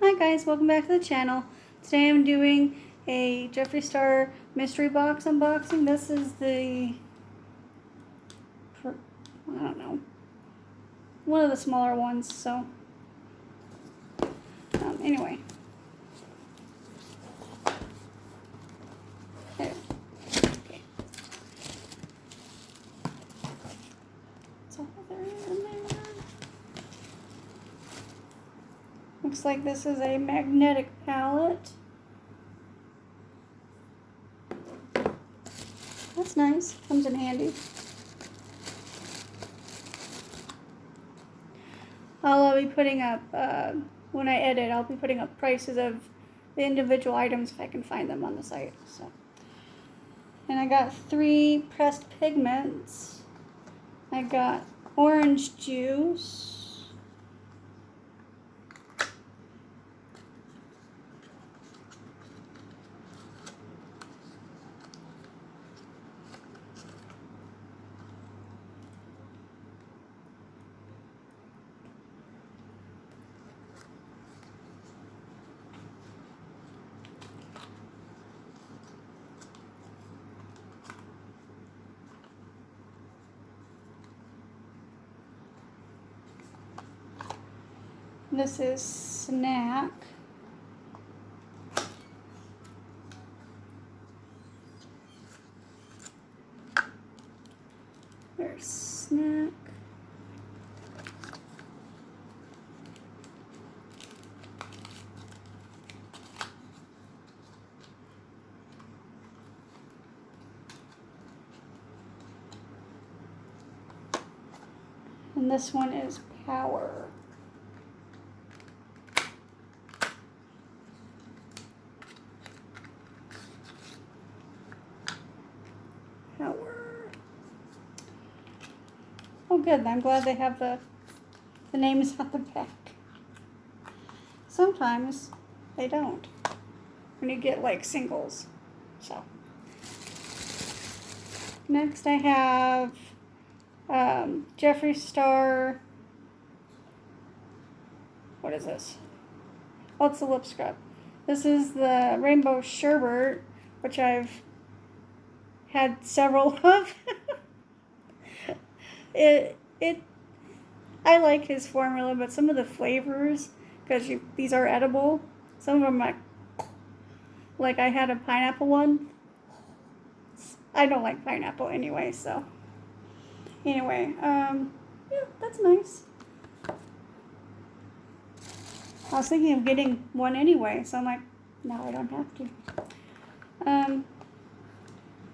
Hi guys, welcome back to the channel. Today I'm doing a Jeffree Star mystery box unboxing. This is the, I don't know, one of the smaller ones, so, anyway. There. Okay. It's all there in there. Looks like this is a magnetic palette. That's nice. Comes in handy. I'll be putting up, when I edit, I'll be putting up prices of the individual items if I can find them on the site. So, and I got 3 pressed pigments. I got orange juice. This is snack. There's snack. And this one is power. Oh good, I'm glad they have the names on the back. Sometimes they don't when you get like singles. So next I have Jeffree Star. What is this? Oh, it's a lip scrub. This is the Rainbow Sherbet, which I've had several of. I like his formula, but some of the flavors, because these are edible, some of them like I had a pineapple one. I don't like pineapple anyway, so anyway, yeah, that's nice. I was thinking of getting one anyway, so I'm like, no, I don't have to.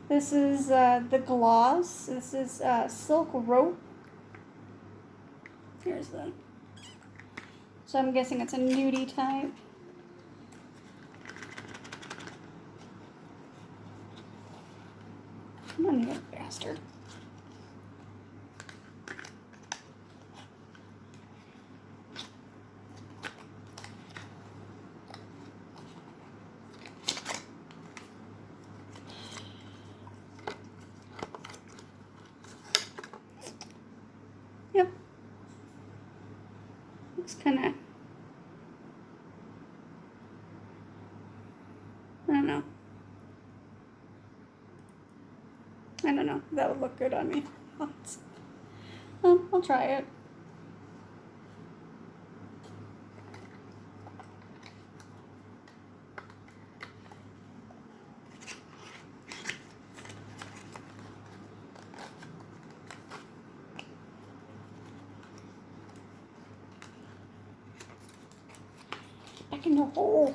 This is the gloss. This is Silk Rope. Here's the, so I'm guessing it's a nudie type. Come on, you bastard. Yep. Looks kind of, I don't know. I don't know if that would look good on me. I'll try it. Back in the hole.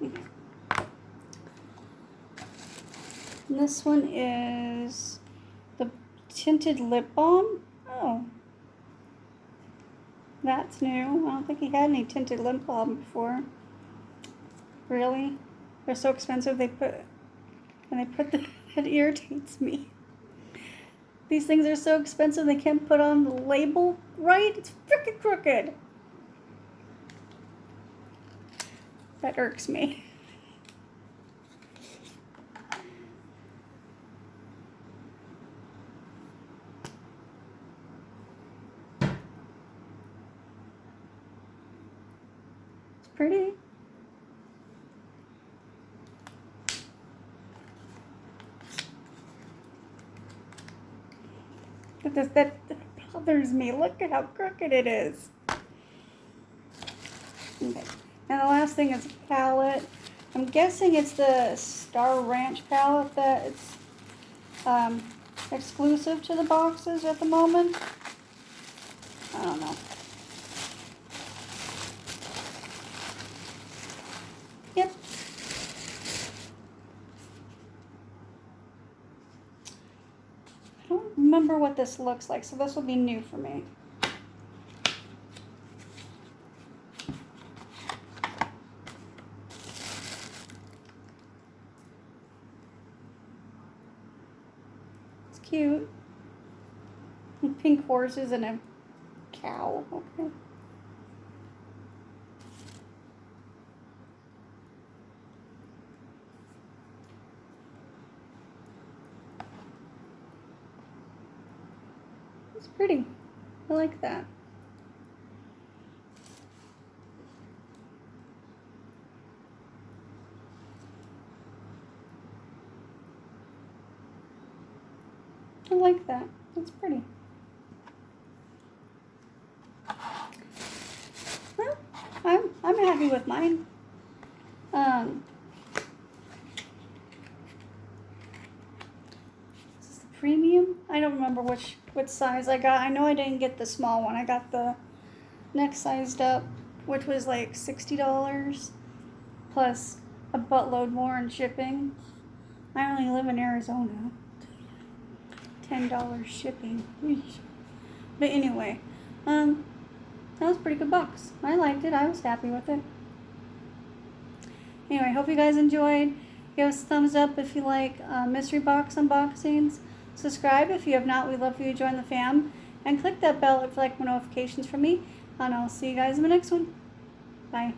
Okay. And this one is the tinted lip balm. Oh, that's new. I don't think he had any tinted lip balm before. Really? They're so expensive. It irritates me. These things are so expensive they can't put on the label right. It's freaking crooked. That irks me. pretty. That bothers me. Look at how crooked it is. Okay. And the last thing is a palette. I'm guessing it's the Star Ranch palette that's exclusive to the boxes at the moment. I don't know. Yep. I don't remember what this looks like, so this will be new for me. It's cute. Pink horses and a cow. Okay. It's pretty. I like that. I like that. That's pretty. Well, I'm happy with mine. This is the premium. I don't remember which size I got. I know I didn't get the small one. I got the next sized up, which was like $60 plus a buttload more in shipping. I only live in Arizona. $10 shipping. But anyway, that was a pretty good box. I liked it. I was happy with it. Anyway, hope you guys enjoyed. Give us a thumbs up if you like mystery box unboxings. Subscribe if you have not. We'd love for you to join the fam. And click that bell if you like more notifications from me. And I'll see you guys in the next one. Bye.